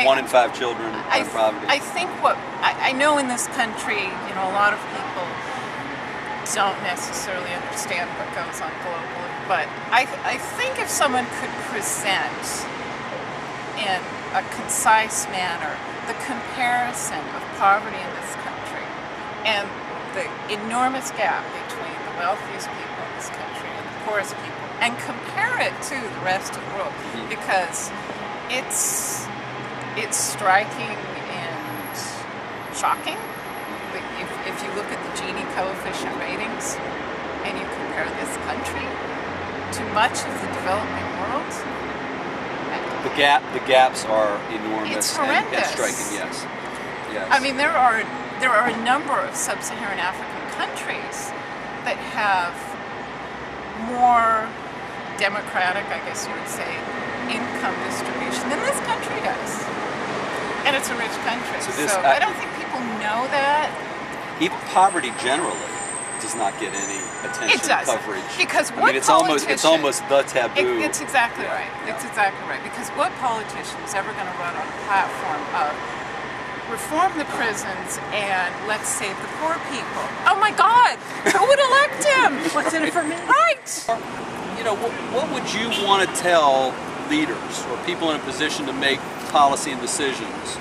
1 in 5 children are in poverty. I think I know in this country, a lot of people don't necessarily understand what goes on globally, but I think if someone could present in a concise manner the comparison of poverty in this country and the enormous gap between the wealthiest people in this country and the poorest people, and compare it to the rest of the world, because it's striking and shocking. If you look at the Gini coefficient ratings and you compare this country to much of the developing world, the gaps are enormous. It's horrendous. And striking. Yes. I mean, there are a number of sub-Saharan African countries that have more democratic, I guess you would say, income distribution than this country does. And it's a rich country. So I don't think people know that. Even poverty generally does not get any attention, coverage. Because it's almost the taboo. It's exactly right. It's exactly right. Because what politician is ever going to run on a platform of reform the prisons and let's save the poor people? Oh my God! Who would elect him? What's in it for me? Right. What would you want to tell leaders or people in a position to make policy and decisions?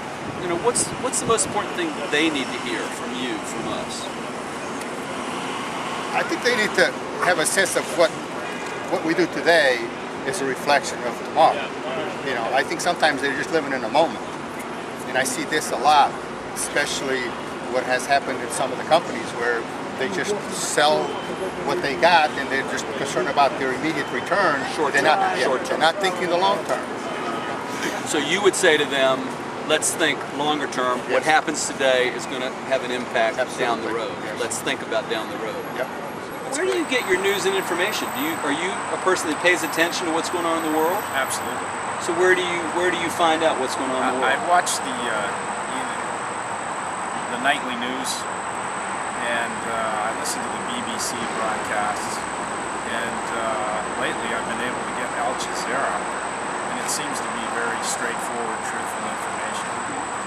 What's the most important thing they need to hear from you, from us? I think they need to have a sense of what we do today is a reflection of tomorrow. I think sometimes they're just living in a moment. And I see this a lot, especially what has happened in some of the companies where they just sell what they got and they're just concerned about their immediate return. They're not thinking the long term. So you would say to them, let's think longer term. Yes. What happens today is going to have an impact down the road. Yes. Let's think about down the road. Yep. Where do you get your news and information? Are you a person that pays attention to what's going on in the world? Absolutely. So where do you find out what's going on in the world? I watch the nightly news, and I listen to the BBC broadcasts, and lately I've been able to get Al Jazeera, and it seems to be very straightforward, truthful information.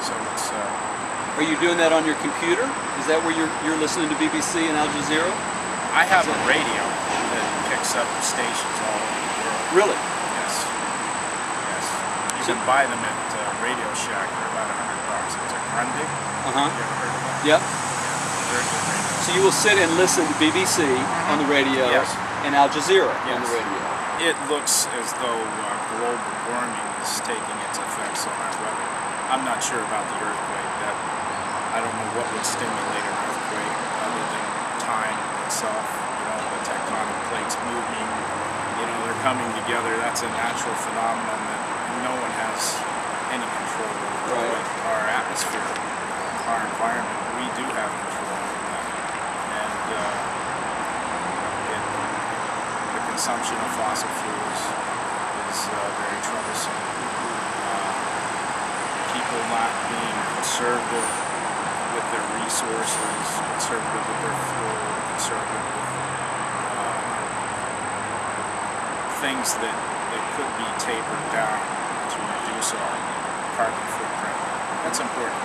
So it's. Are you doing that on your computer? Is that where you're listening to BBC and Al Jazeera? I have a radio that picks up stations all over the world. Really? Yes. Yes. You can buy them at Radio Shack for about $100. It's a Grundig. You ever heard of them? Yep. Yeah. Very good radio. So you will sit and listen to BBC on the radio and Al Jazeera on the radio. It looks as though global warming is taking its effects on our weather. I'm not sure about the earthquake. I don't know what would stimulate an earthquake other than time itself. The tectonic plates moving, they're coming together. That's a natural phenomenon that no one has any control over. Right. But our atmosphere, our environment, we do have control over that. And the consumption of fossil fuels is very troublesome. People not being conservative with their resources, conservative with their fuel, conservative with things that could be tapered down to reduce our carbon footprint. That's important.